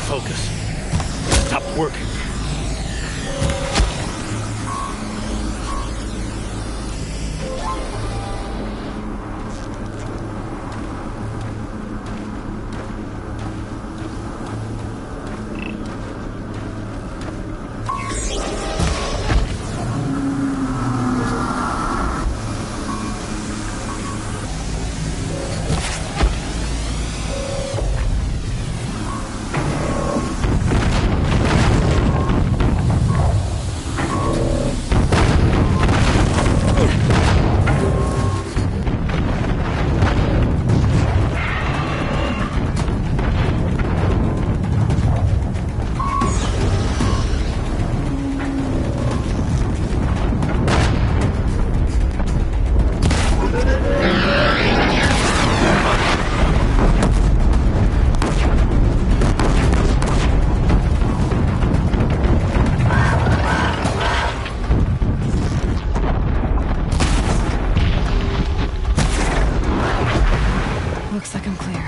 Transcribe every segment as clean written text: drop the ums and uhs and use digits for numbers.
focus. Stop working. Looks like I'm clear.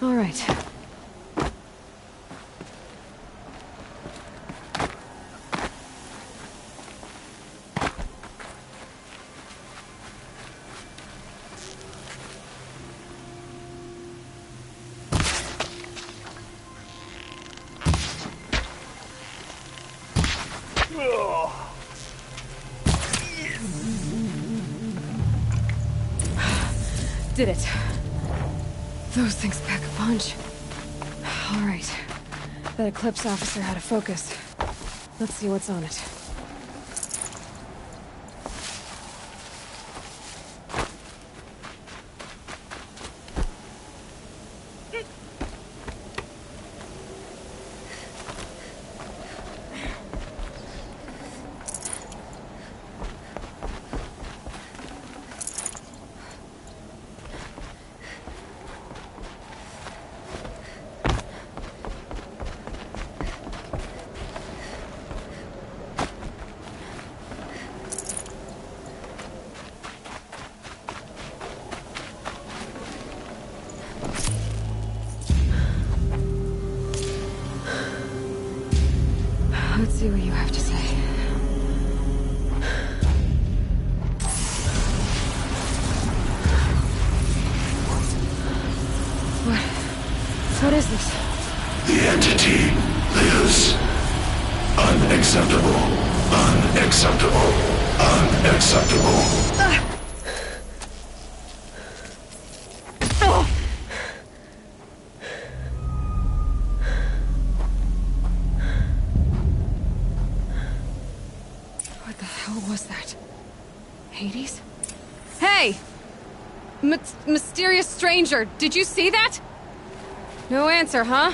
All right. Did it. Those things pack a punch. All right. That Eclipse officer had a focus. Let's see what's on it. Let's see what you have to say. What is this? The entity lives. Unacceptable. Unacceptable. Unacceptable. What the hell was that? Hades? Hey! Mysterious stranger, did you see that? No answer, huh?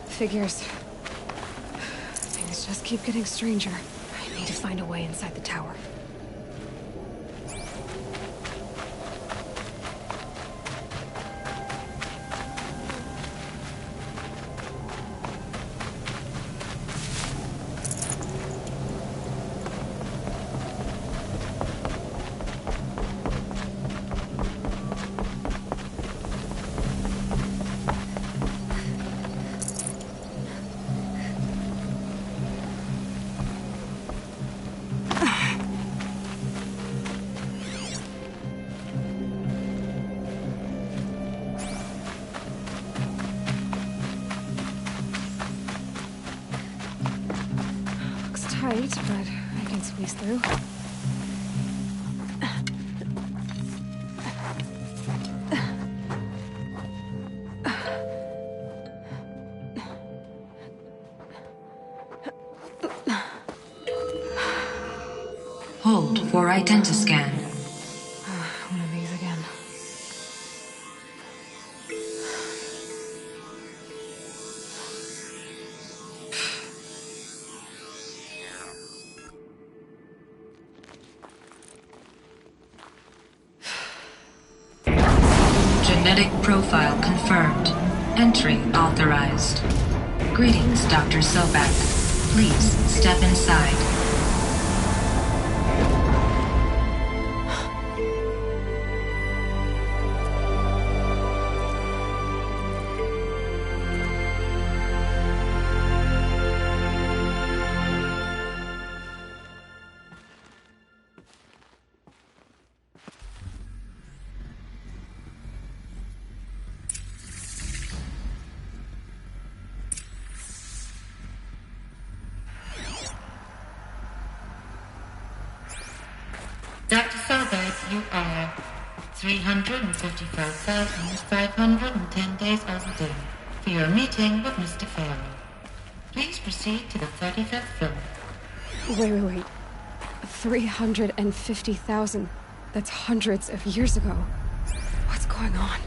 Figures. Things just keep getting stranger. I need to find a way inside the tower. Tight, but I can squeeze through. Hold for identiscan. One of these again. Genetic profile confirmed. Entry authorized. Greetings, Dr. Sobek. Please step inside. Dr. Sobek, you are 355,510 days overdue for your meeting with Mr. Farrell. Please proceed to the 35th floor. Wait. 350,000. That's hundreds of years ago. What's going on?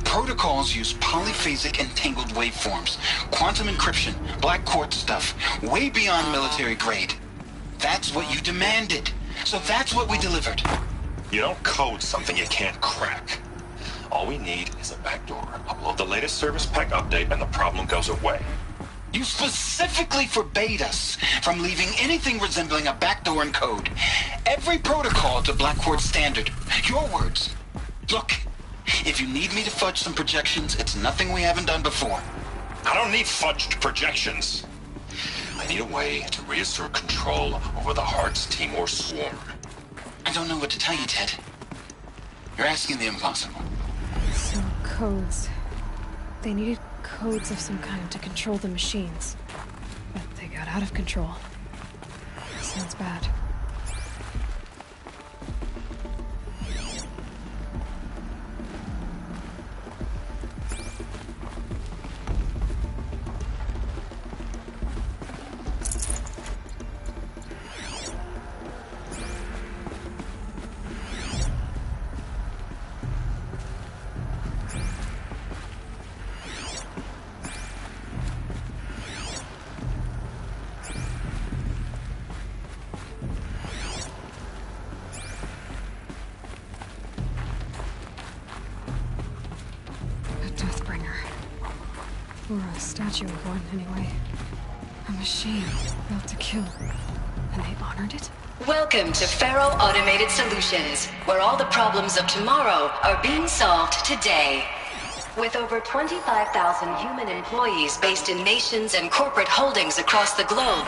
Protocols use polyphasic entangled waveforms, quantum encryption, black quartz stuff, way beyond military grade. That's what you demanded, so that's what we delivered. You don't code something you can't crack. All we need is a backdoor. Upload the latest service pack update and the problem goes away. You specifically forbade us from leaving anything resembling a backdoor in code. Every protocol to Black Quartz standard. Your words. Look, if you need me to fudge some projections, it's nothing we haven't done before. I don't need fudged projections. I need a way to reassert control over the Heart's Timor swarm. I don't know what to tell you, Ted. You're asking the impossible. So, codes. They needed codes of some kind to control the machines. But they got out of control. Sounds bad. Or a statue of one, anyway. A machine built to kill. And they honored it? Welcome to Faro Automated Solutions, where all the problems of tomorrow are being solved today. With over 25,000 human employees based in nations and corporate holdings across the globe,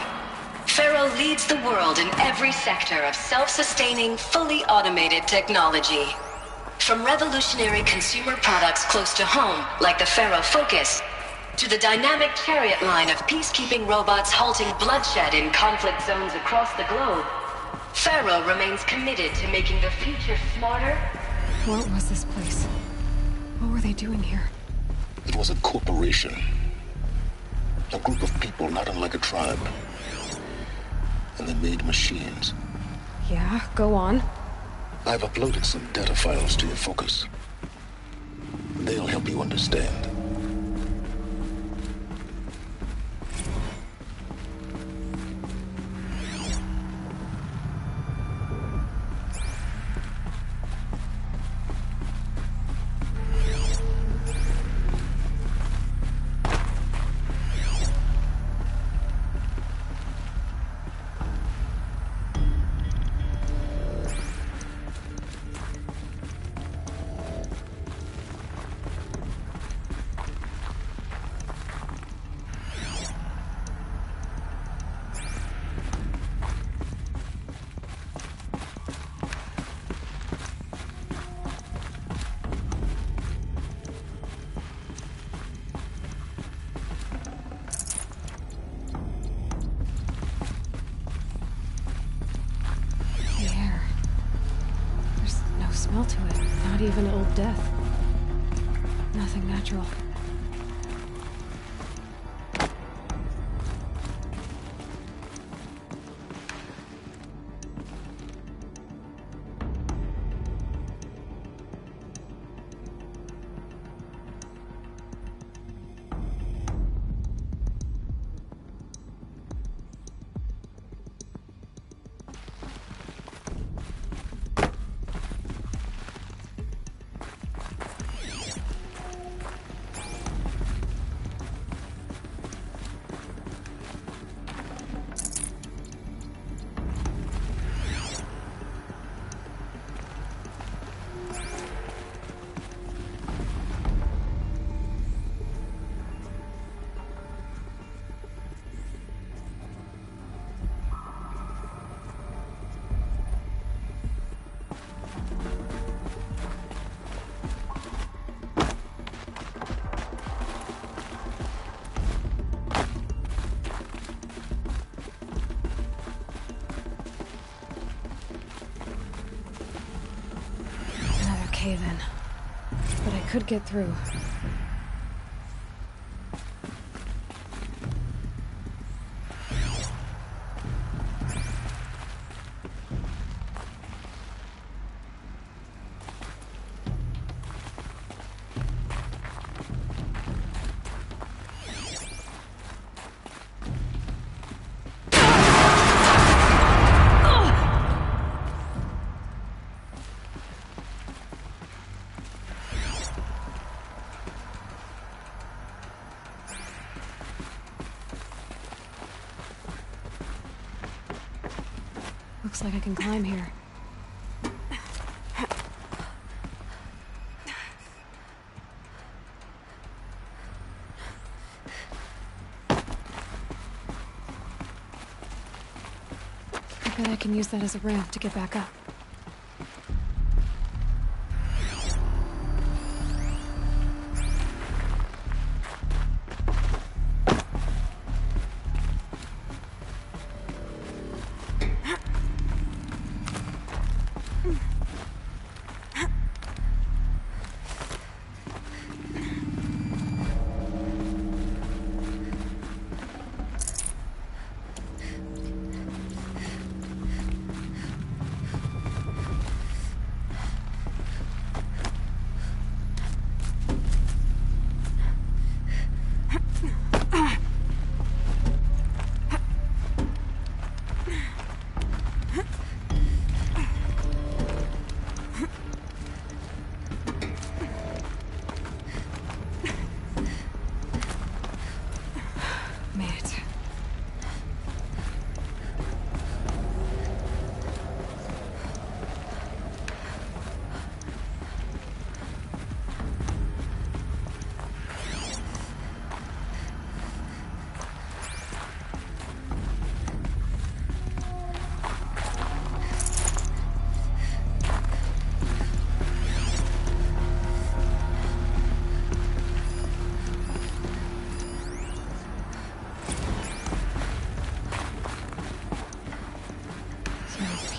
Faro leads the world in every sector of self-sustaining, fully automated technology. From revolutionary consumer products close to home, like the Faro Focus, to the dynamic Chariot line of peacekeeping robots halting bloodshed in conflict zones across the globe, Faro remains committed to making the future smarter. What was this place? What were they doing here? It was a corporation. A group of people not unlike a tribe. And they made machines. Yeah, go on. I've uploaded some data files to your Focus. They'll help you understand. Smell to it. Not even Old Death. Nothing natural. Okay then. But I could get through. Looks like I can climb here. I bet I can use that as a ramp to get back up. Made it.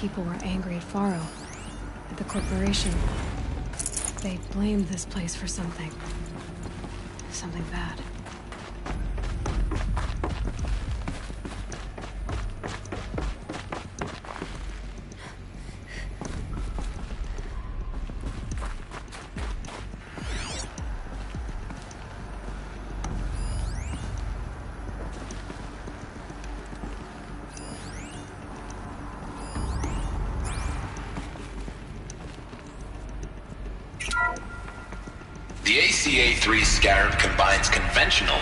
People were angry at Faro, at the corporation. They blamed this place for something. Something bad. The ACA-3 Scarab combines conventional...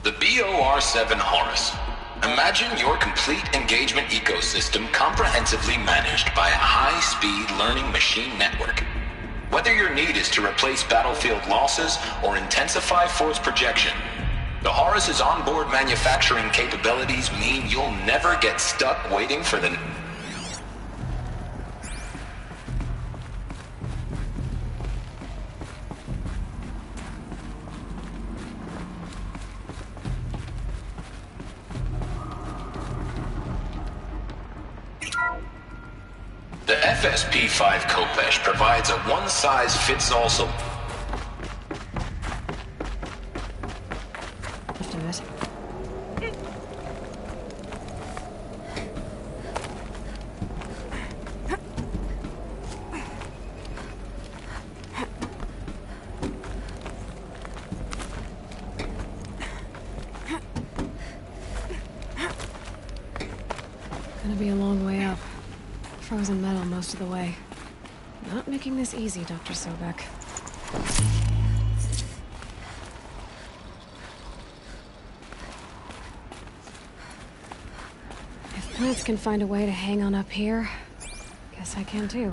The BOR-7 Horus. Imagine your complete engagement ecosystem comprehensively managed by a high-speed learning machine network. Whether your need is to replace battlefield losses or intensify force projection, the Horus's onboard manufacturing capabilities mean you'll never get stuck waiting for the... The FSP-5 Khopesh provides a one-size-fits-all solution. Gonna be a long way up. Frozen metal most of the way. Not making this easy, Dr. Sobek. If plants can find a way to hang on up here, guess I can too.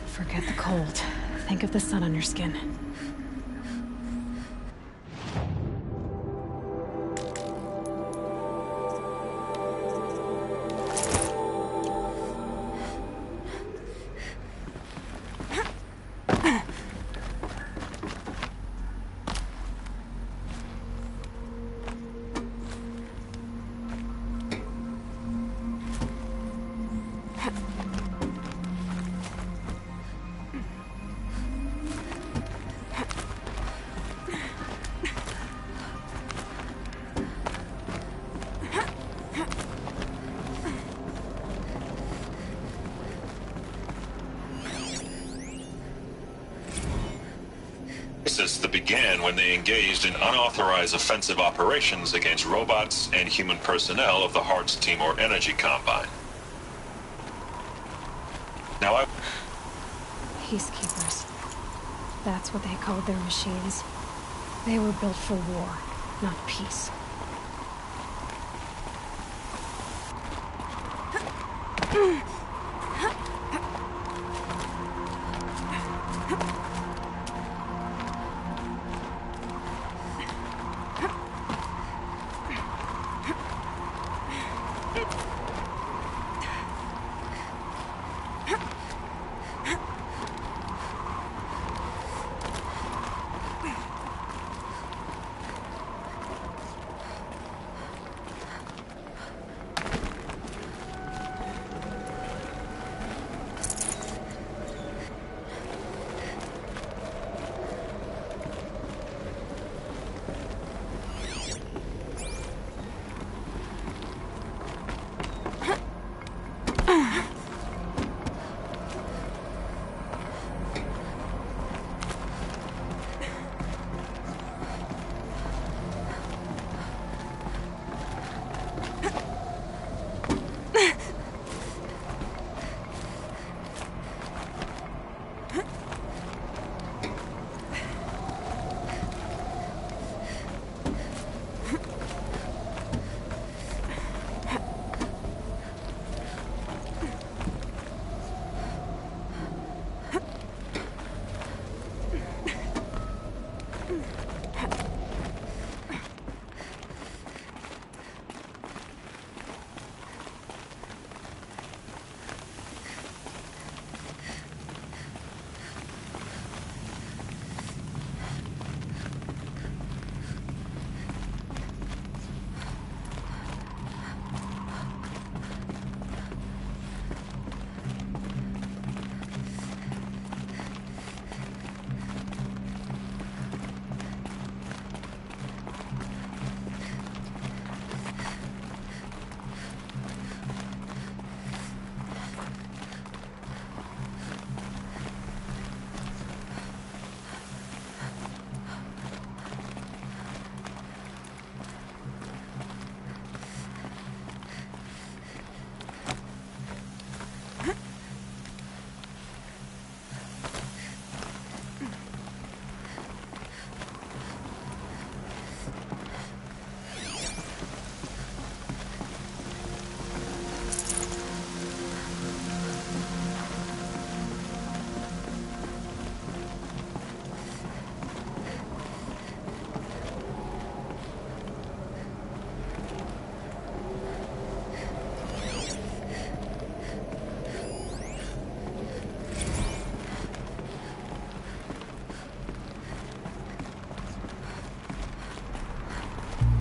Forget the cold. Think of the sun on your skin. That began when they engaged in unauthorized offensive operations against robots and human personnel of the Hearts Timor Energy Combine. Now Peacekeepers. That's what they called their machines. They were built for war, not peace.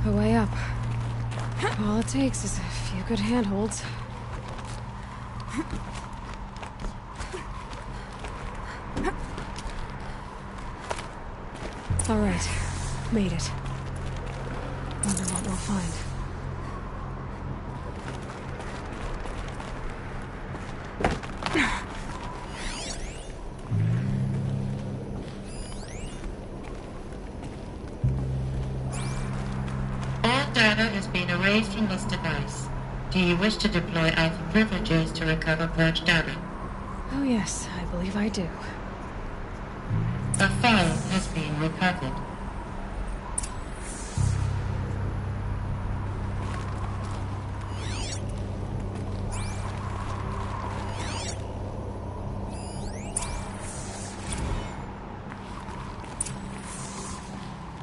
A way up. All it takes is a few good handholds. All right, made it. Wonder what we'll find. All data has been erased from this device. Do you wish to deploy Alpha privileges to recover purged data? Oh yes, I believe I do. A file has been recovered.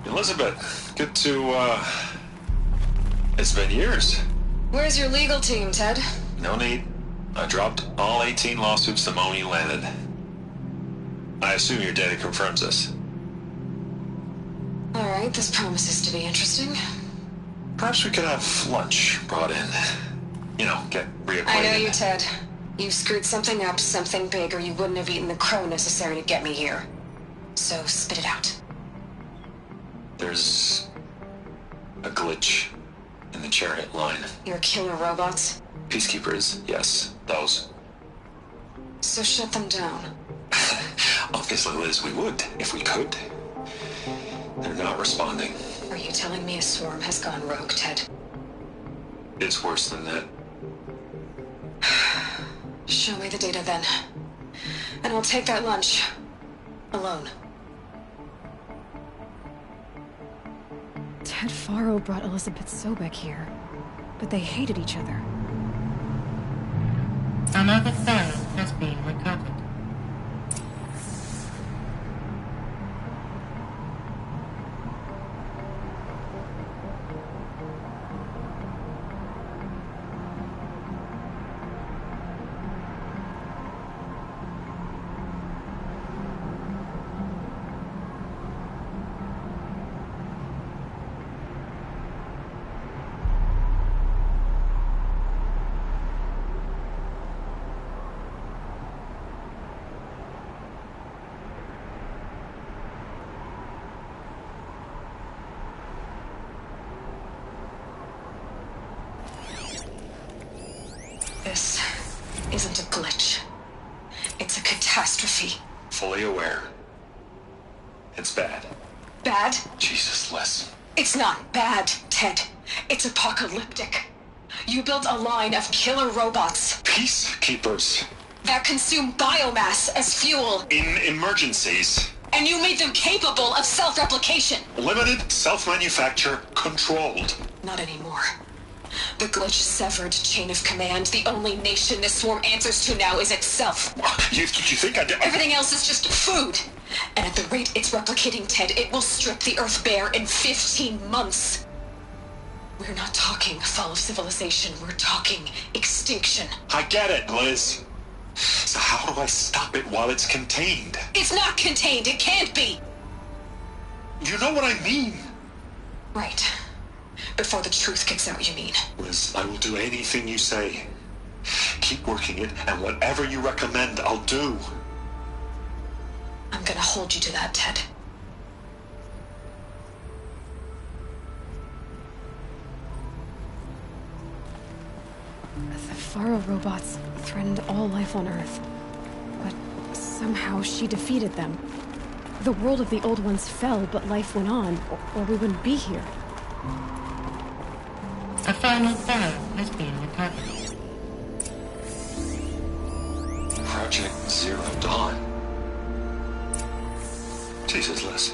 Elizabeth, good to, it's been years. Where's your legal team, Ted? No need. I dropped all 18 lawsuits the moment you landed. I assume your data confirms this. All right, this promises to be interesting. Perhaps we could have lunch brought in. You know, get reacquainted. I know you, Ted. You screwed something up, something big, or you wouldn't have eaten the crow necessary to get me here. So spit it out. There's a glitch in the chariot line. Your killer robots? Peacekeepers, yes, those. So shut them down. Obviously, Liz, we would, if we could. They're not responding. Are you telling me a swarm has gone rogue, Ted? It's worse than that. Show me the data then. And I'll take that lunch. Alone. Ted Faro brought Elizabeth Sobek here, but they hated each other. Another Pharaoh has been recovered. This isn't a glitch. It's a catastrophe. Fully aware. It's bad. Bad? Jesus, Liz. It's not bad, Ted. It's apocalyptic. You built a line of killer robots Peacekeepers. that consume biomass as fuel, In emergencies. and you made them capable of self-replication. Limited, self-manufacture, controlled. Not anymore. The glitch severed chain of command. The only nation this swarm answers to now is itself. You think I did? Everything else is just food. And at the rate it's replicating, Ted, it will strip the Earth bare in 15 months. We're not talking fall of civilization. We're talking extinction. I get it, Liz. So how do I stop it while it's contained? It's not contained. It can't be. You know what I mean. Right. Before the truth gets out, you mean? Liz, I will do anything you say. Keep working it, and whatever you recommend, I'll do. I'm gonna hold you to that, Ted. The Faro robots threatened all life on Earth. But somehow she defeated them. The world of the old ones fell, but life went on, or we wouldn't be here. A final Pharaoh has been recovered. Project Zero Dawn. Jesus, Liz.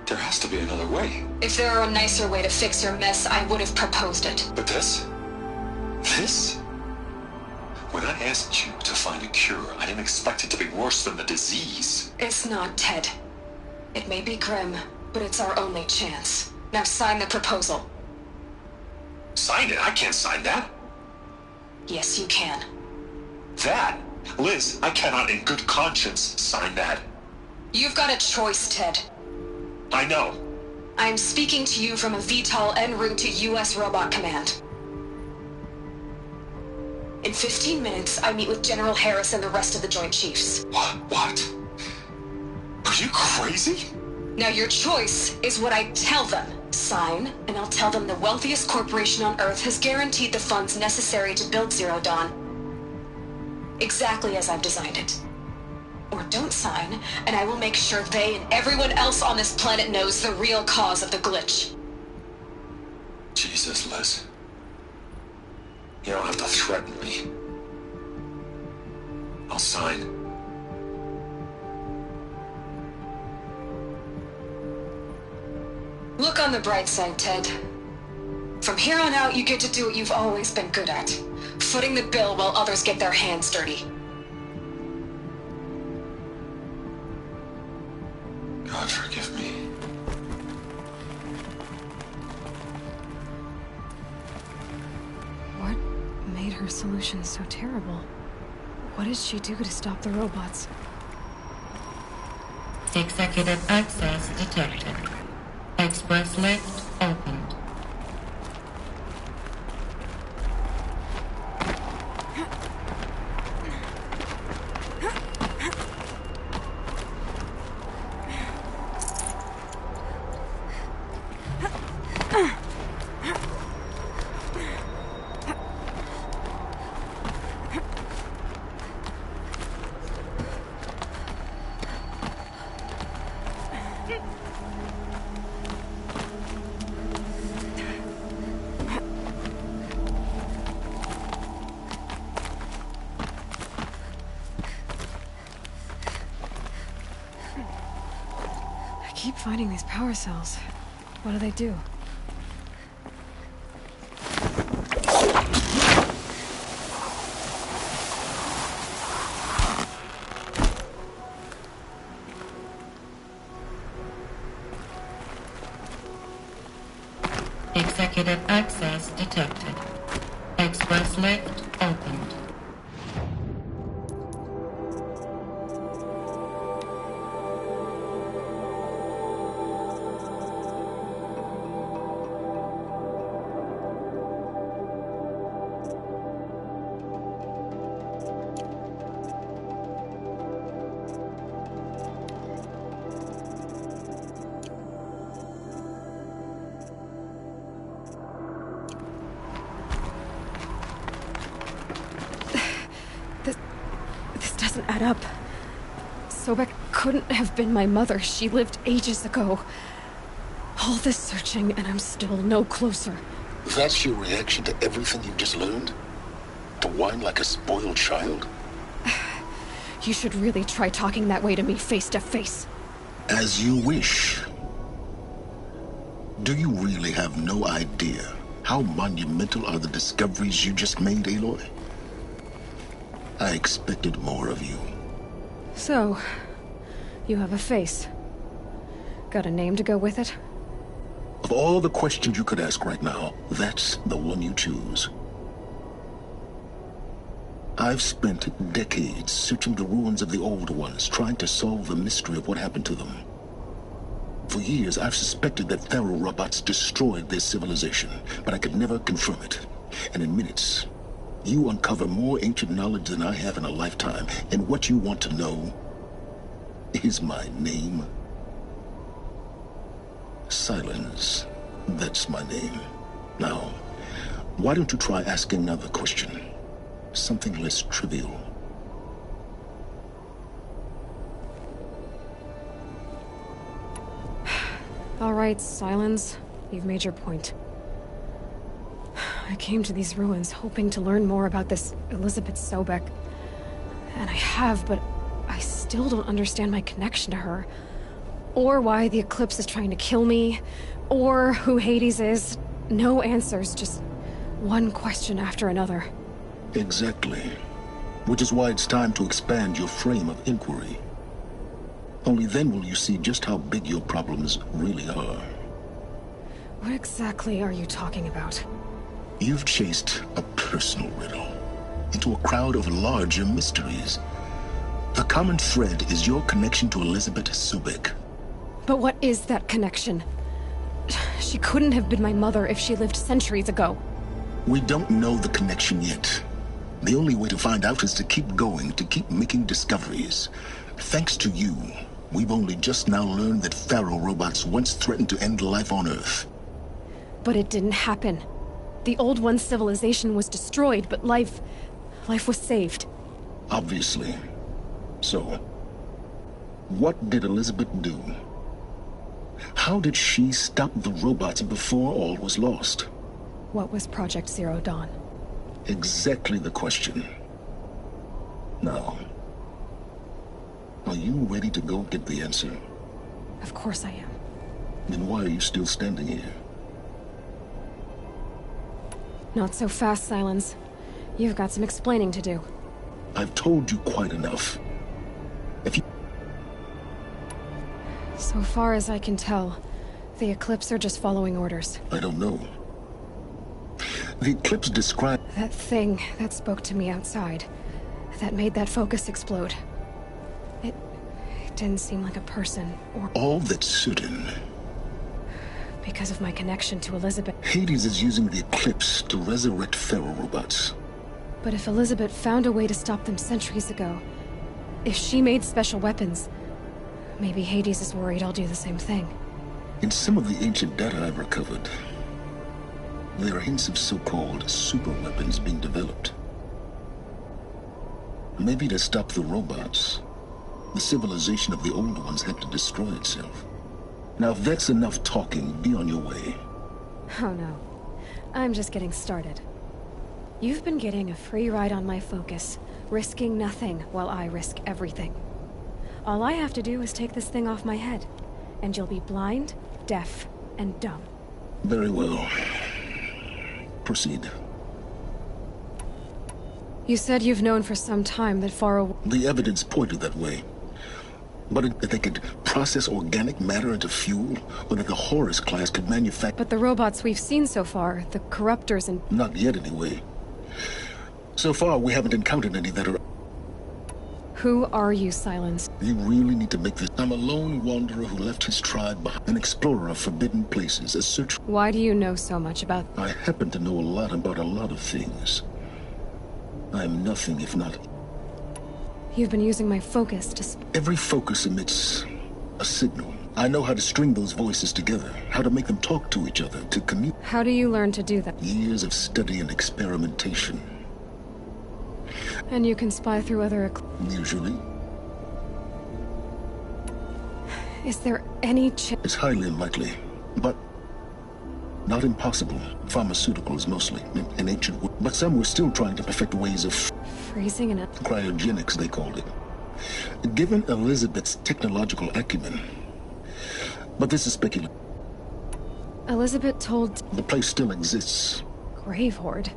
There has to be another way. If there were a nicer way to fix your mess, I would have proposed it. But this? This? When I asked you to find a cure, I didn't expect it to be worse than the disease. It's not, Ted. It may be grim, but it's our only chance. Now sign the proposal. Sign it? I can't sign that. Yes, you can. That? Liz, I cannot in good conscience sign that. You've got a choice, Ted. I know. I'm speaking to you from a VTOL en route to U.S. Robot Command. In 15 minutes, I meet with General Harris and the rest of the Joint Chiefs. What? Are you crazy? Now your choice is what I tell them. Sign, and I'll tell them the wealthiest corporation on Earth has guaranteed the funds necessary to build Zero Dawn. Exactly as I've designed it. Or don't sign, and I will make sure they and everyone else on this planet knows the real cause of the glitch. Jesus, Liz. You don't have to threaten me. I'll sign. Look on the bright side, Ted. From here on out, you get to do what you've always been good at. Footing the bill while others get their hands dirty. God forgive me. What made her solution so terrible? What did she do to stop the robots? Executive access detected. Express lift opened. keep finding these power cells. What do they do? Executive access detected. Express lift opened. Add up. Sobek couldn't have been my mother. She lived ages ago. All this searching, and I'm still no closer. That's your reaction to everything you've just learned? To whine like a spoiled child? You should really try talking that way to me face to face. As you wish. Do you really have no idea how monumental are the discoveries you just made, Aloy? I expected more of you. So, you have a face. Got a name to go with it? Of all the questions you could ask right now, that's the one you choose. I've spent decades searching the ruins of the old ones, trying to solve the mystery of what happened to them. For years, I've suspected that Faro robots destroyed their civilization, but I could never confirm it. And in minutes, you uncover more ancient knowledge than I have in a lifetime, and what you want to know is my name. Silence. That's my name. Now, why don't you try asking another question? Something less trivial. All right, Silence. You've made your point. I came to these ruins hoping to learn more about this Elizabeth Sobek. And I have, but I still don't understand my connection to her. Or why the Eclipse is trying to kill me. Or who Hades is. No answers, just one question after another. Exactly. Which is why it's time to expand your frame of inquiry. Only then will you see just how big your problems really are. What exactly are you talking about? You've chased a personal riddle into a crowd of larger mysteries. The common thread is your connection to Elizabeth Sobek. But what is that connection? She couldn't have been my mother if she lived centuries ago. We don't know the connection yet. The only way to find out is to keep going, to keep making discoveries. Thanks to you, we've only just now learned that Faro robots once threatened to end life on Earth. But it didn't happen. The Old One's civilization was destroyed, but life was saved. Obviously. So, what did Elizabeth do? How did she stop the robots before all was lost? What was Project Zero Dawn? Exactly the question. Now, are you ready to go get the answer? Of course I am. Then why are you still standing here? Not so fast, Silence. You've got some explaining to do. I've told you quite enough. If you... So far as I can tell, the Eclipse are just following orders. I don't know. The Eclipse described... That thing that spoke to me outside, that made that focus explode. It didn't seem like a person, or... All that's certain. Because of my connection to Elizabeth. Hades is using the Eclipse to resurrect Faro robots. But if Elizabeth found a way to stop them centuries ago, if she made special weapons, maybe Hades is worried I'll do the same thing. In some of the ancient data I've recovered, there are hints of so-called super weapons being developed. Maybe to stop the robots, the civilization of the old ones had to destroy itself. Now if that's enough talking, be on your way. Oh no. I'm just getting started. You've been getting a free ride on my focus, risking nothing while I risk everything. All I have to do is take this thing off my head. and you'll be blind, deaf, and dumb. Very well. Proceed. You said you've known for some time that Faro... The evidence pointed that way. But that they could process organic matter into fuel, or that the Horus class could manufacture... But the robots we've seen so far, the corruptors and... Not yet, anyway. So far, we haven't encountered any that are... Who are you, Silence? You really need to make this... I'm a lone wanderer who left his tribe behind. An explorer of forbidden places, a search... Why do you know so much about... I happen to know a lot about a lot of things. I am nothing if not... You've been using my focus to... Every focus emits a signal. I know how to string those voices together, how to make them talk to each other, to communicate. How do you learn to do that? Years of study and experimentation. And you can spy through other... Usually. Is there any chance... It's highly unlikely, but not impossible. Pharmaceuticals mostly, in ancient... But some were still trying to perfect ways of... Freezing and... Cryogenics, they called it. Given Elizabeth's technological acumen. But this is speculation. Elizabeth told... The place still exists. Grave Horde.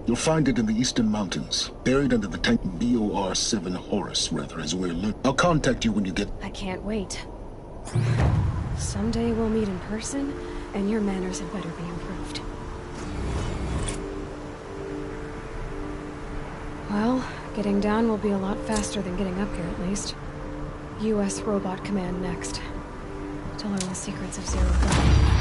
You'll find it in the Eastern Mountains, buried under the tank BOR-7 Horus, rather, as we're learning. I'll contact you when you get... I can't wait. Someday we'll meet in person, and your manners had better be improved. Well, getting down will be a lot faster than getting up here, at least. U.S. Robot Command next. To learn the secrets of Zero Dawn.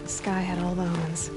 Sky had all the omens.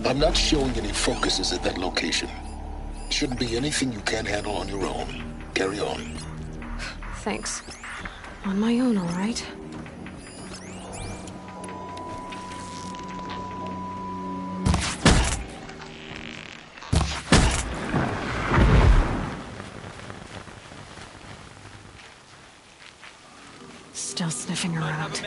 I'm not showing any focuses at that location. Shouldn't be anything you can't handle on your own. Carry on. Thanks. On my own, all right? Still sniffing around.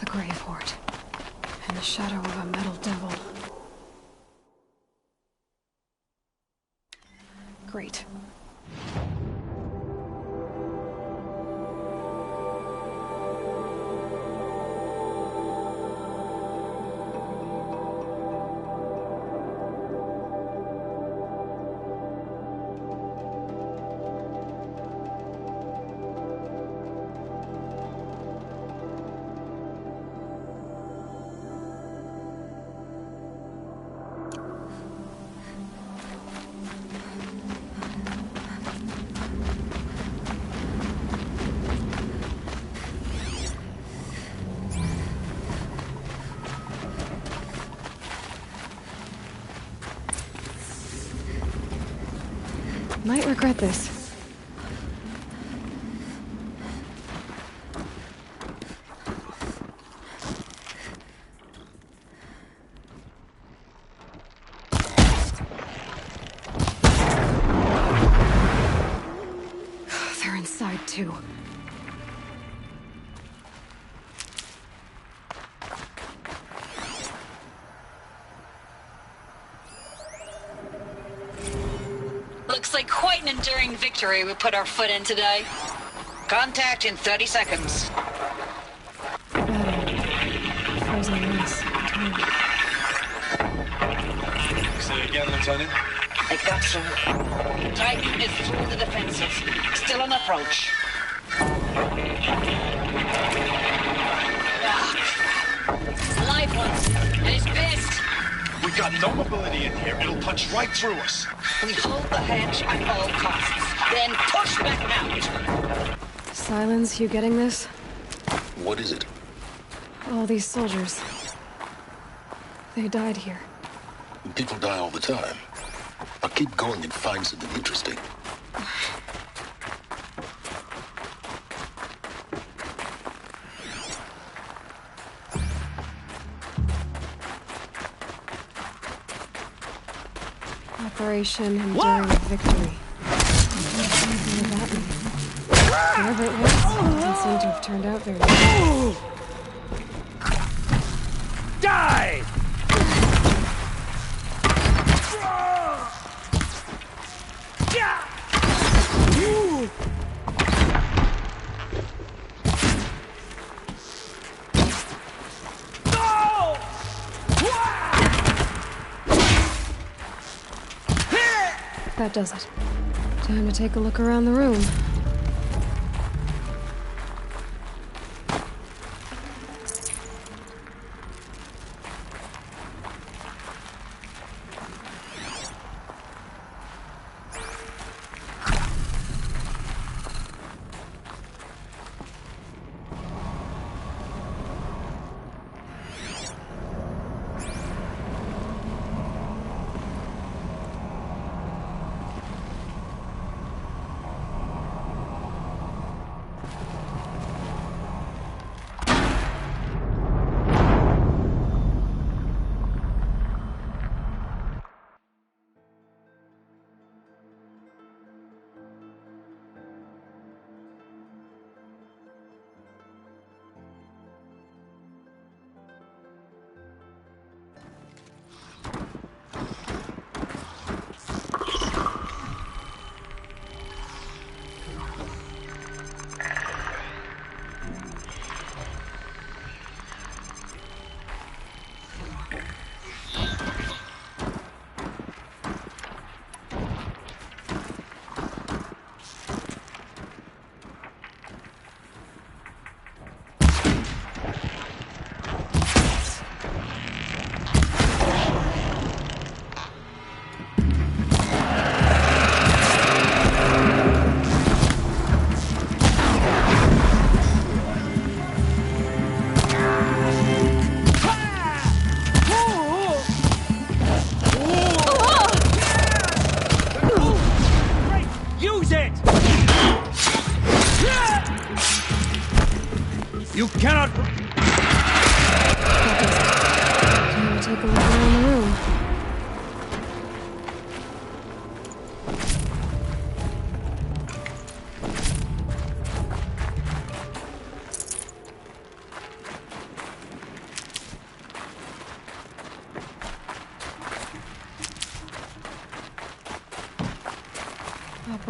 Grave Horde. In the shadow of a metal devil. Great. Might regret this. They're inside too. Looks like quite an enduring victory we put our foot in today. Contact in 30 seconds. Frozen ice. Say it again, Lieutenant. I got some. Titan is through the defensive. Still on approach. Live one, and he's pissed. We got no mobility in here. It'll punch right through us. We hold the hedge at all costs, then push back out. Silence, you getting this? What is it? All these soldiers. They died here. People die all the time. I'll keep going and find something interesting. Operation Enduring Victory. What did that mean? Whoever it was, doesn't seem to have turned out very well. Die! That does it. Time to take a look around the room.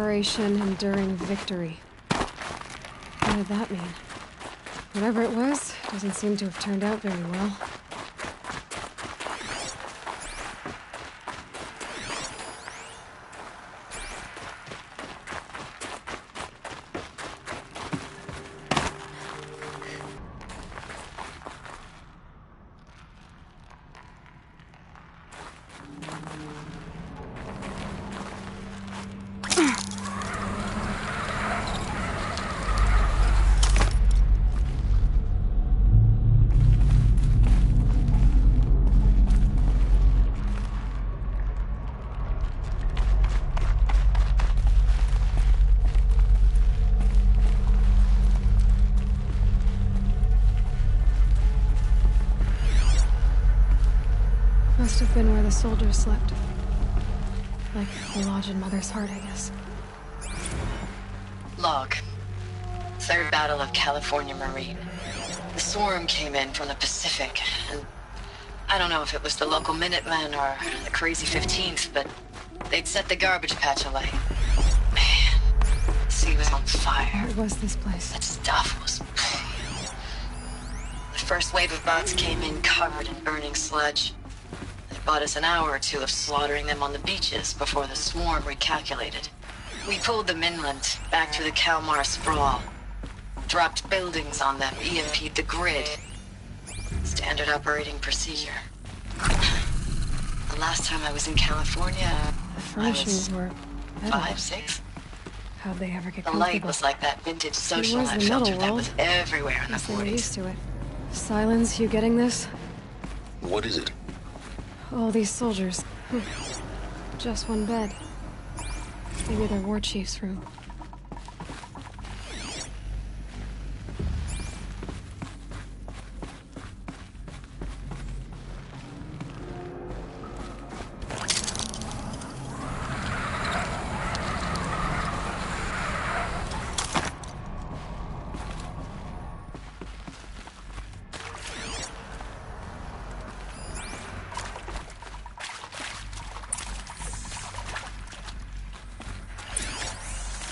Operation Enduring Victory. What did that mean? Whatever it was, doesn't seem to have turned out very well. Must have been where the soldiers slept. Like the lodge in Mother's Heart, I guess. Log. Third Battle of California Marine. The swarm came in from the Pacific, and I don't know if it was the local Minutemen or the crazy 15th, but they'd set the garbage patch alight. Man, the sea was on fire. What was this place? That stuff was... The first wave of bots came in covered in burning sludge. It bought us an hour or two of slaughtering them on the beaches before the swarm recalculated. We pulled them inland, back through the Kalmar sprawl. Dropped buildings on them, EMP'd the grid. Standard operating procedure. The last time I was in California, The furnishings were better. 5, 6? How'd they ever get The comfortable? light was like that vintage social was the light filter metal that world. was everywhere in the Guess they were 40s. used to it. Silence, you getting this? What is it? All these soldiers. Just one bed. Maybe their war chief's room.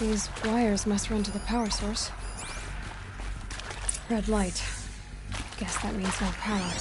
These wires must run to the power source. Red light. Guess that means no power.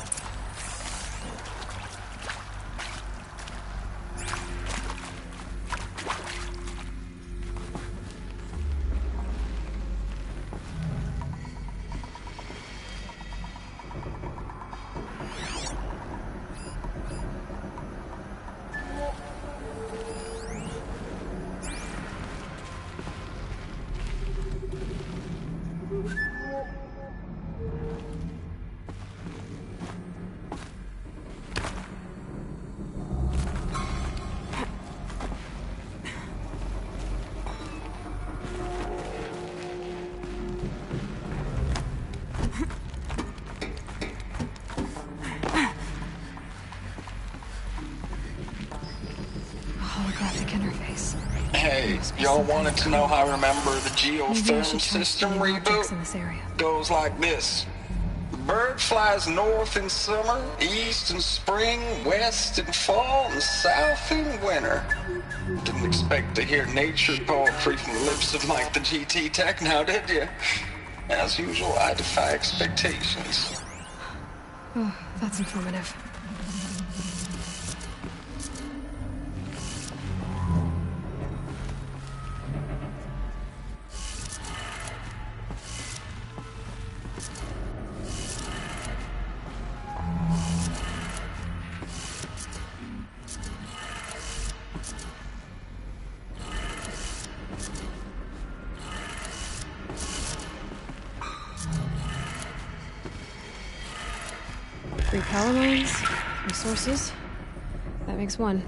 Holographic interface. Hey, y'all wanted to know how I remember the Maybe I should geotherm try system studying objects in reboot? this area. Goes like this. The bird flies north in summer, east in spring, west in fall, and south in winter. Didn't expect to hear nature poetry from the lips of Mike the GT Tech now, did you? As usual, I defy expectations. Oh, that's informative. Three power lines, three sources. That makes one.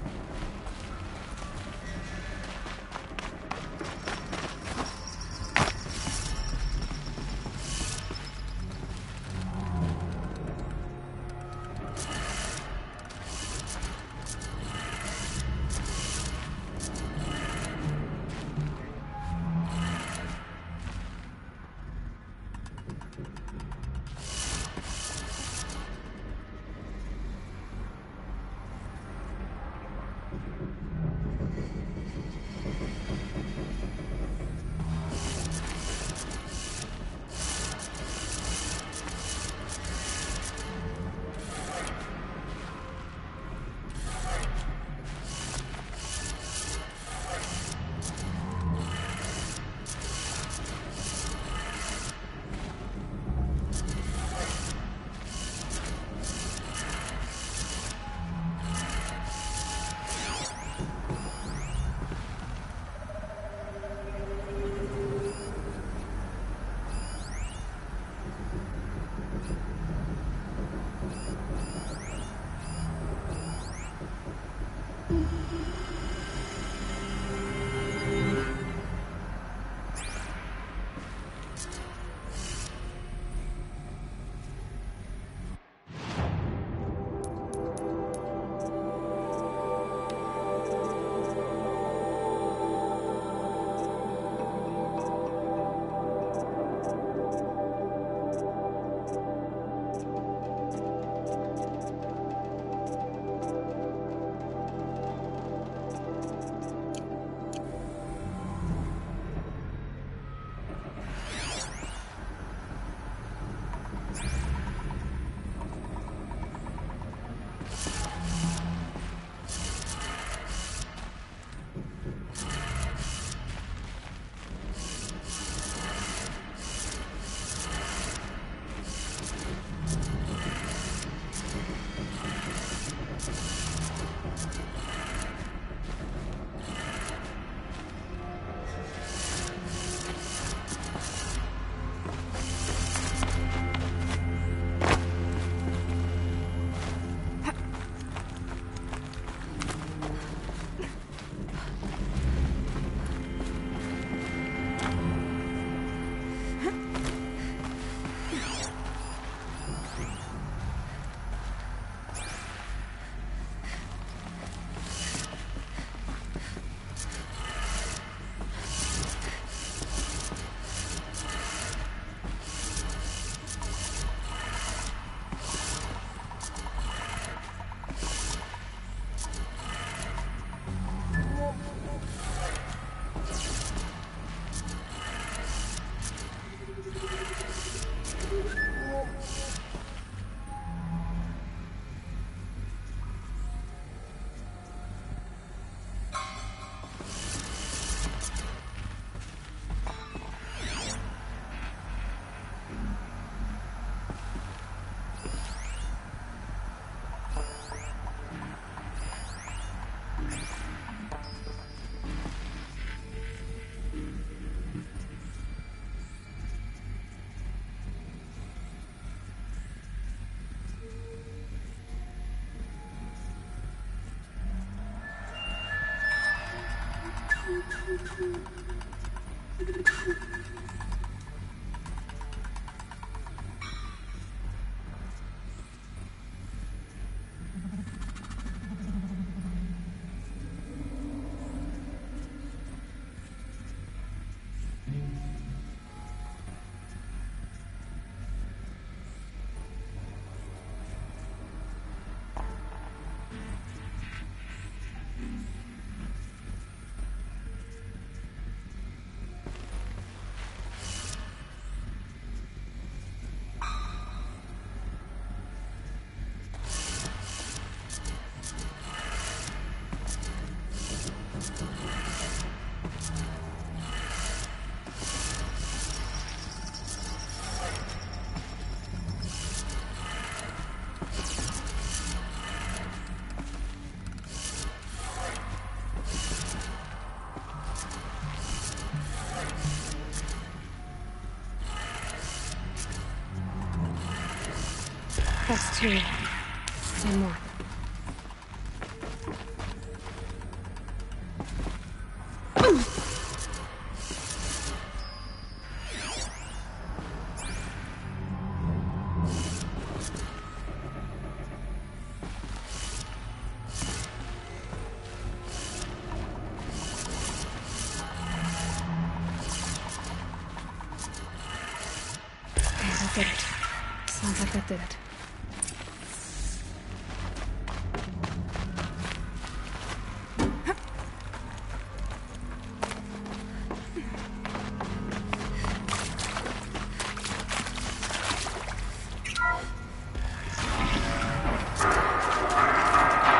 That's two. 10 more. That did it. Sounds like that did it.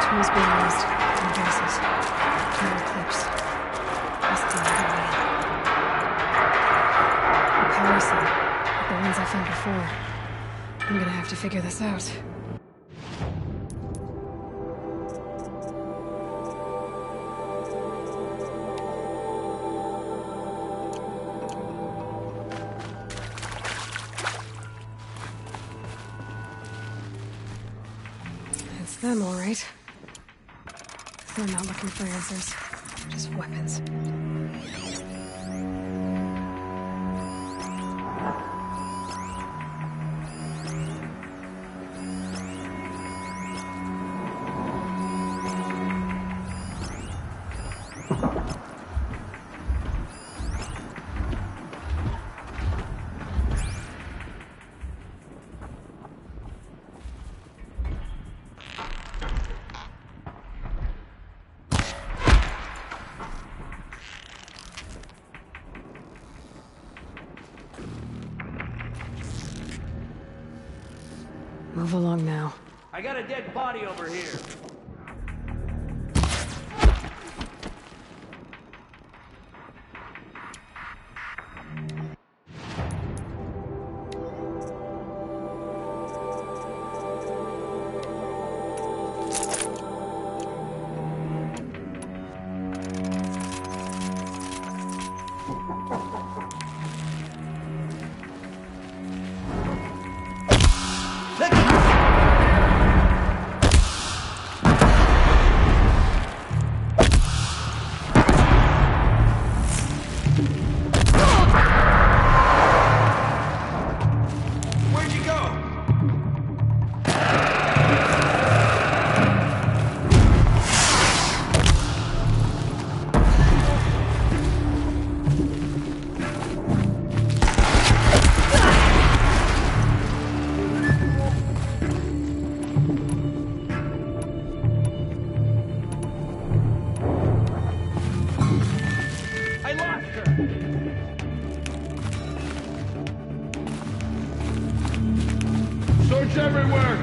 Tools being used. Devices. Metal clips. Must be another way. The power cell. Like the ones I found before. I'm gonna have to figure this out. It's them, all right. They're not looking for answers, just weapons. Move along now. I got a dead body over here. Search everywhere!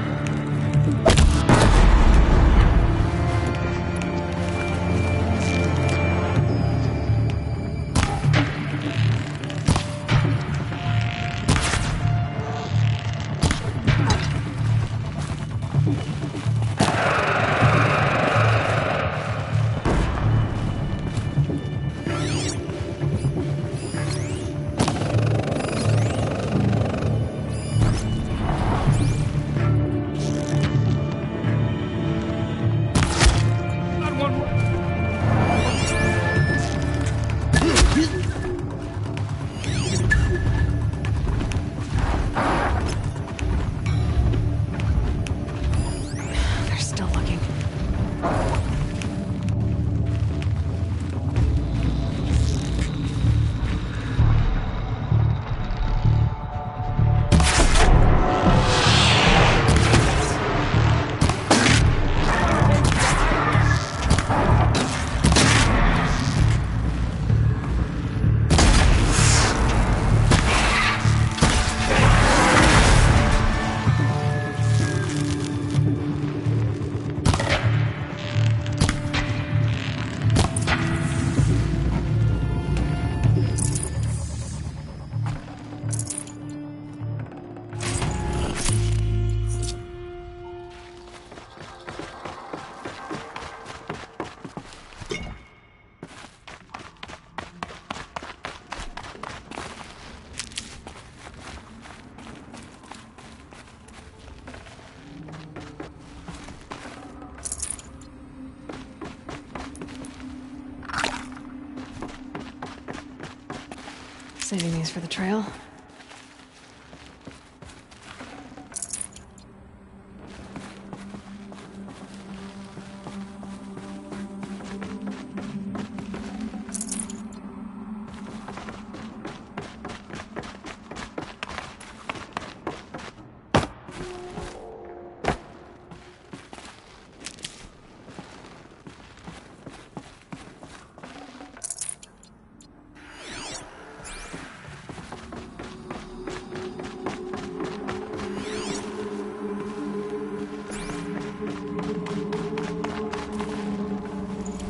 Saving these for the trail.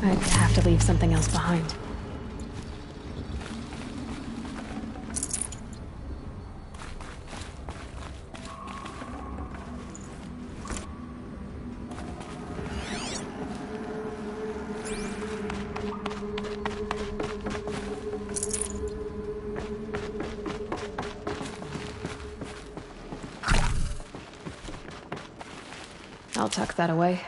I'd have to leave something else behind. I'll tuck that away.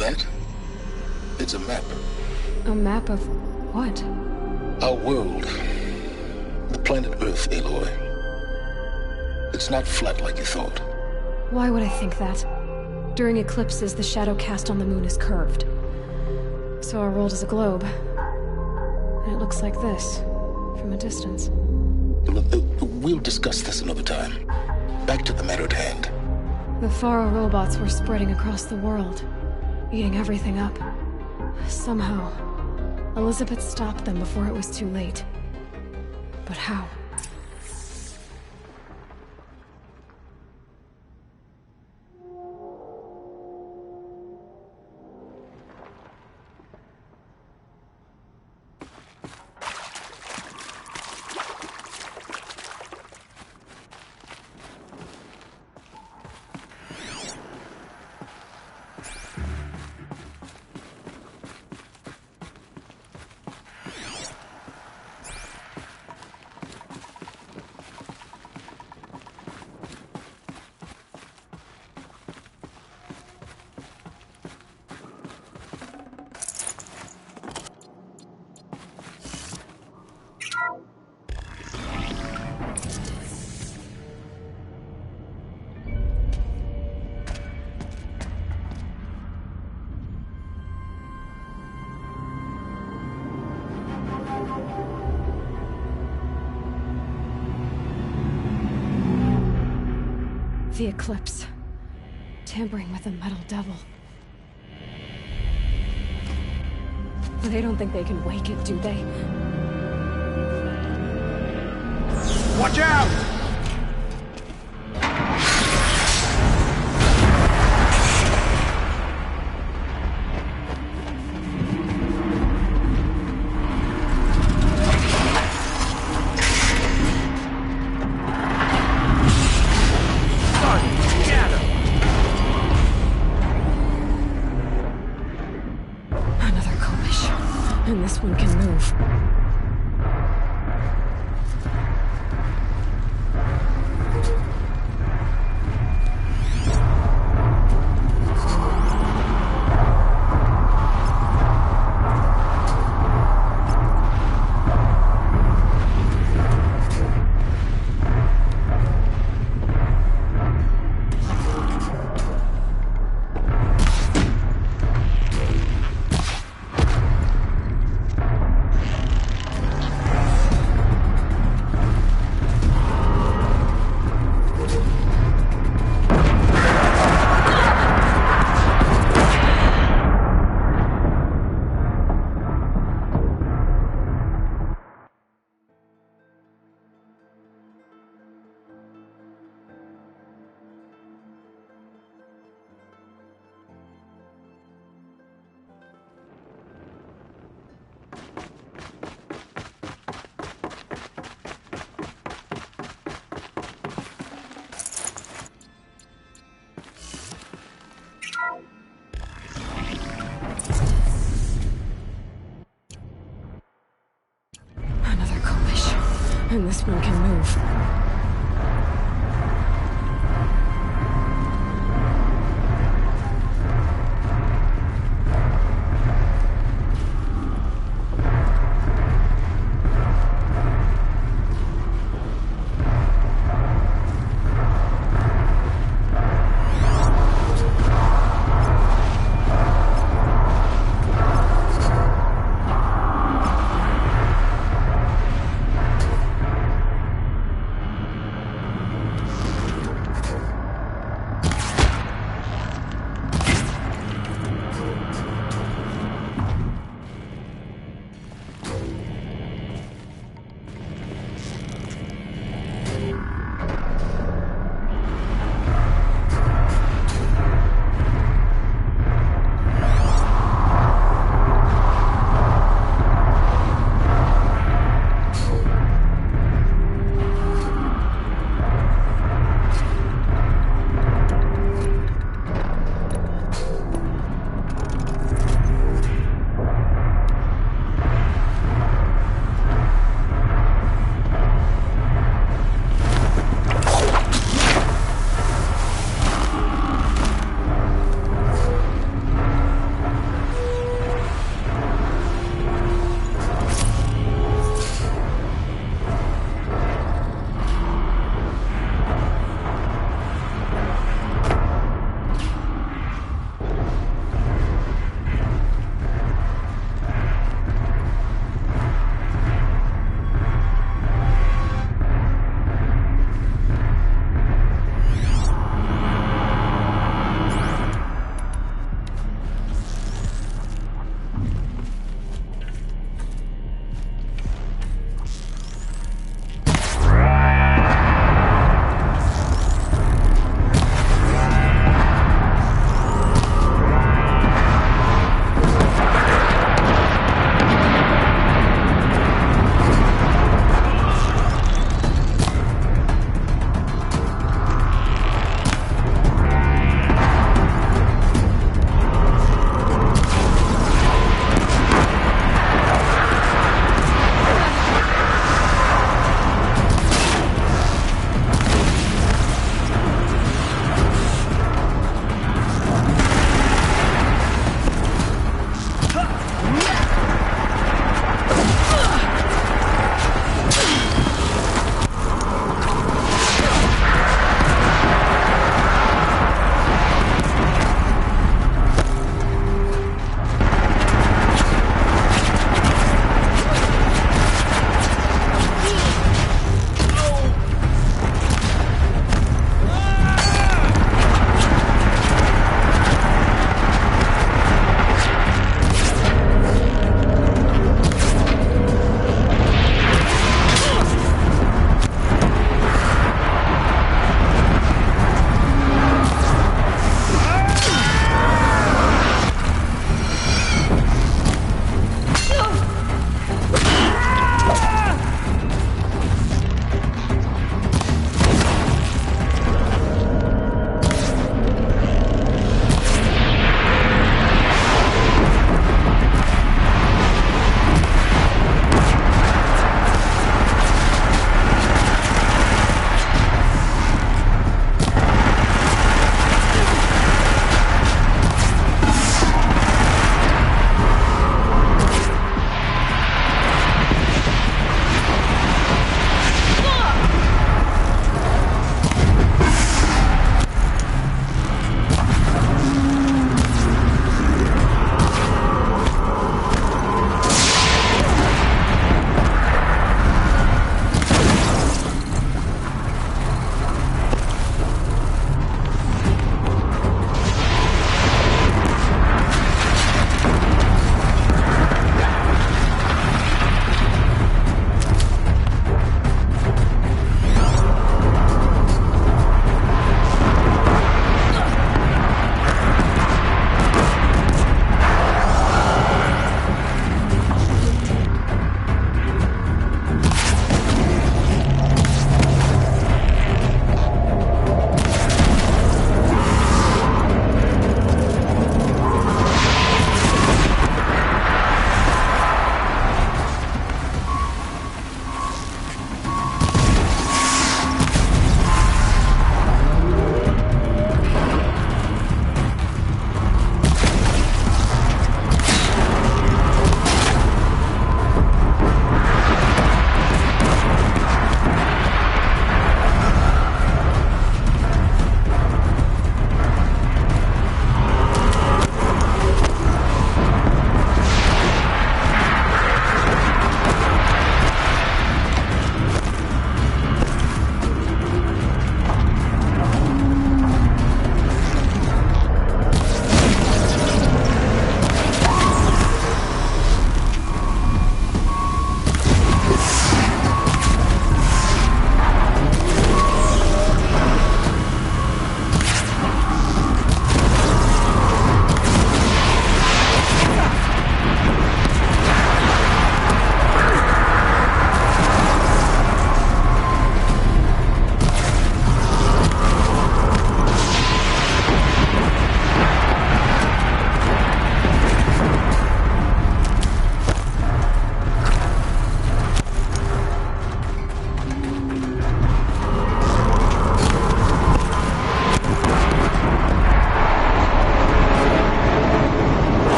that? It's a map. A map of what? Our world. The planet Earth, Aloy. It's not flat like you thought. Why would I think that? During eclipses, the shadow cast on the moon is curved. So our world is a globe. And it looks like this, from a distance. We'll discuss this another time. Back to the matter at hand. The Faro robots were spreading across the world, eating everything up. Somehow, Elizabeth stopped them before it was too late. But how? The eclipse. Tampering with the metal devil. But they don't think they can wake it, do they? Watch out! And this one can move. And this one can move.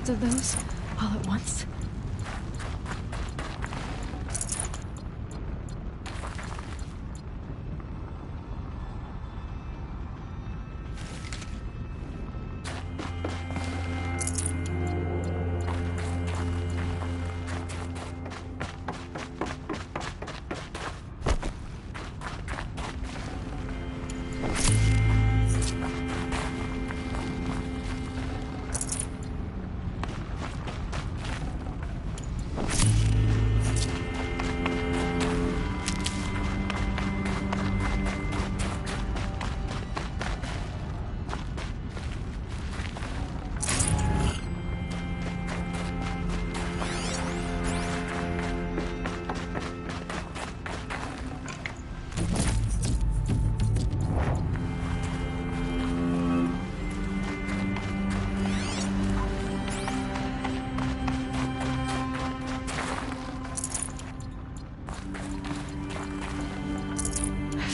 hundreds of those all at once?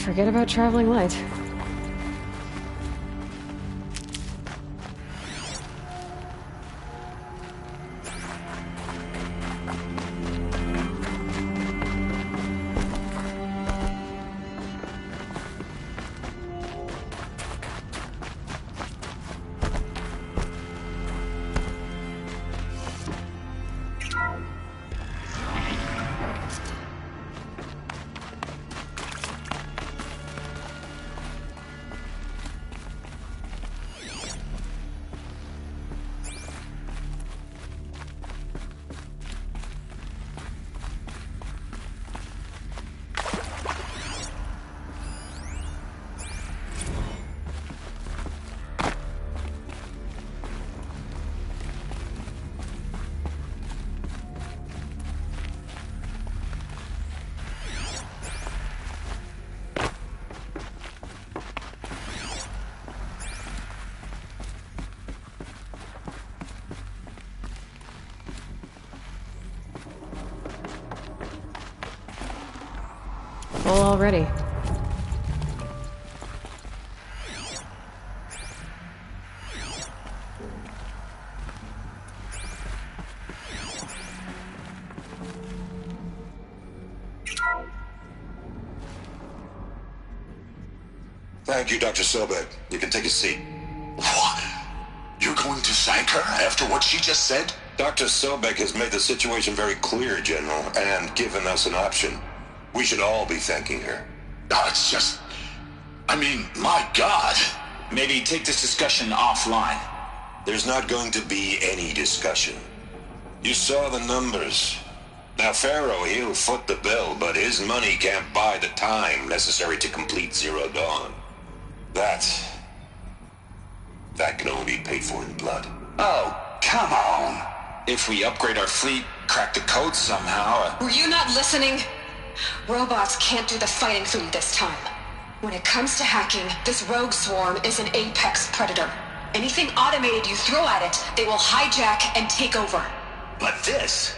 Forget about traveling light. Full already. Thank you, Dr. Sobek. You can take a seat. What? You're going to thank her after what she just said? Dr. Sobek has made the situation very clear, General, and given us an option. We should all be thanking her. Oh, it's just... I mean, my God. Maybe take this discussion offline. There's not going to be any discussion. You saw the numbers. Now, Pharaoh, he'll foot the bill, but his money can't buy the time necessary to complete Zero Dawn. That can only be paid for in blood. Oh, come on. If we upgrade our fleet, crack the code somehow... Were you not listening? Robots can't do the fighting for you this time. When it comes to hacking, this rogue swarm is an apex predator. Anything automated you throw at it, they will hijack and take over. But this...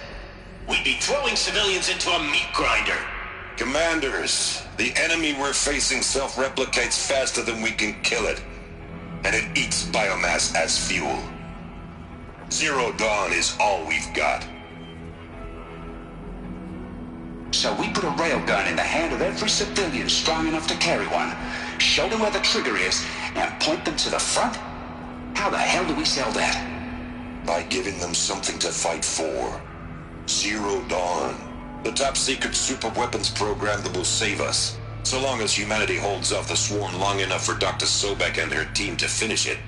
we'd be throwing civilians into a meat grinder. Commanders, the enemy we're facing self-replicates faster than we can kill it. And it eats biomass as fuel. Zero Dawn is all we've got. So we put a railgun in the hand of every civilian strong enough to carry one, show them where the trigger is, and point them to the front? How the hell do we sell that? By giving them something to fight for. Zero Dawn. The top-secret super-weapons program that will save us. So long as humanity holds off the swarm long enough for Dr. Sobek and her team to finish it.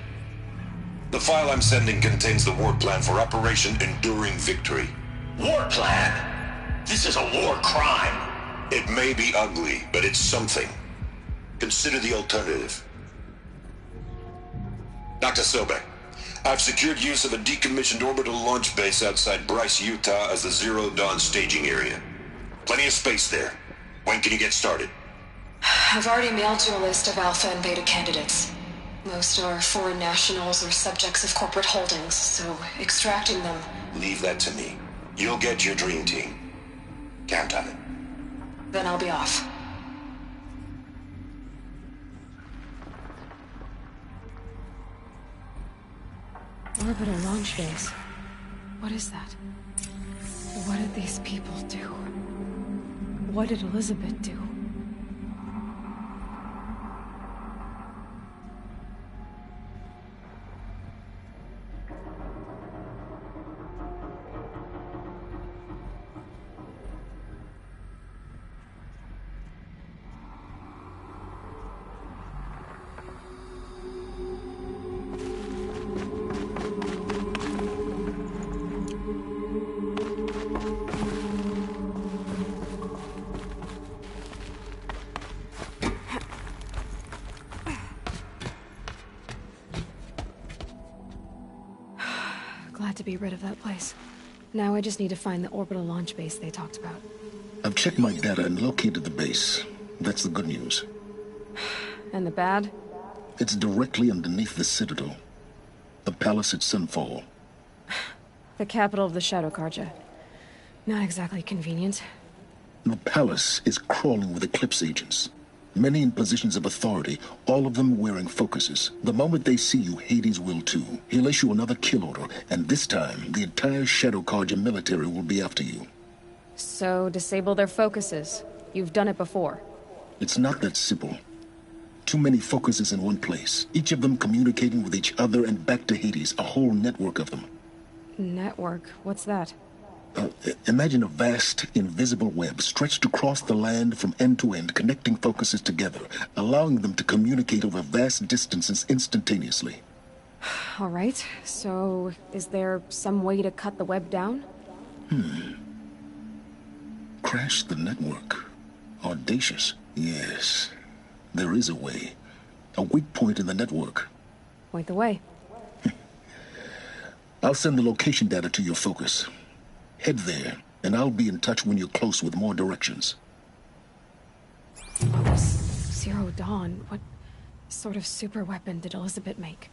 The file I'm sending contains the war plan for Operation Enduring Victory. War plan? This is a war crime. It may be ugly, but it's something. Consider the alternative. Dr. Sobek, I've secured use of a decommissioned orbital launch base outside Bryce, Utah as the Zero Dawn staging area. Plenty of space there. When can you get started? I've already mailed you a list of Alpha and Beta candidates. Most are foreign nationals or subjects of corporate holdings, so extracting them... Leave that to me. You'll get your dream team. Count on it. Then I'll be off. Orbital launch base. What is that? What did these people do? What did Elizabeth do? Glad to be rid of that place. Now I just need to find the orbital launch base they talked about. I've checked my data and located the base. That's the good news. And the bad? It's directly underneath the Citadel. The palace at Sunfall. The capital of the Shadow Carja. Not exactly convenient. The palace is crawling with Eclipse agents. Many in positions of authority, all of them wearing focuses. The moment they see you, Hades will too. He'll issue another kill order, and this time, the entire Shadow Carja military will be after you. So, disable their focuses. You've done it before. It's not that simple. Too many focuses in one place, each of them communicating with each other and back to Hades, a whole network of them. Network? What's that? Imagine a vast, invisible web stretched across the land from end to end, connecting focuses together, allowing them to communicate over vast distances instantaneously. All right, so is there some way to cut the web down? Crash the network. Audacious. Yes, there is a way. A weak point in the network. Point the way. I'll send the location data to your focus. Head there, and I'll be in touch when you're close with more directions. What was Zero Dawn? What sort of super weapon did Elizabeth make?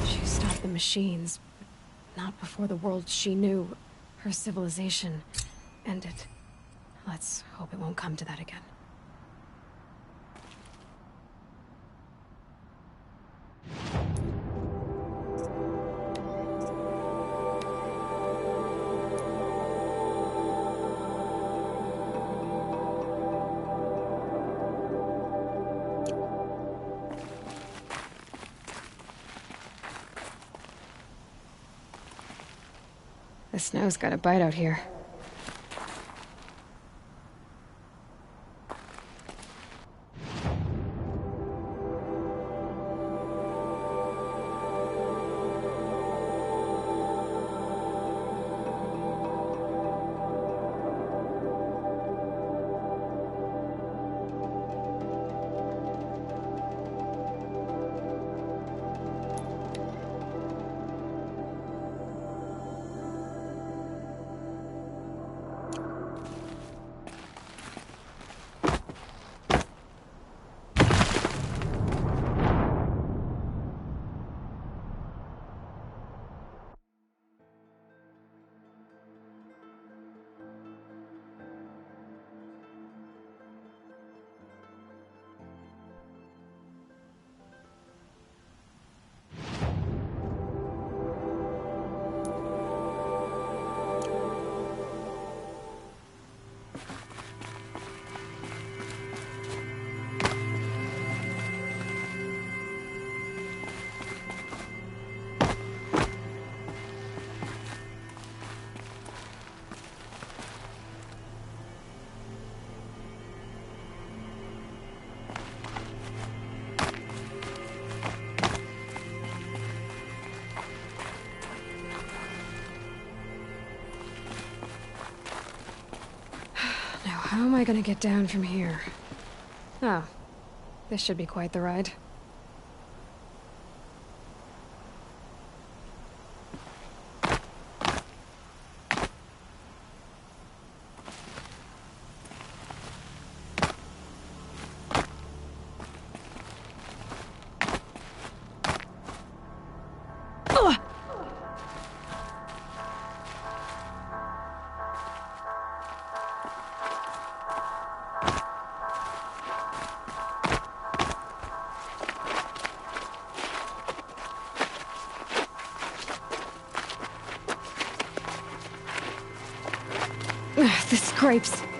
She stopped the machines, but not before the world she knew, her civilization, ended. Let's hope it won't come to that again. The snow's got a bite out here. How am I gonna get down from here? Oh, this should be quite the ride. The scrapes.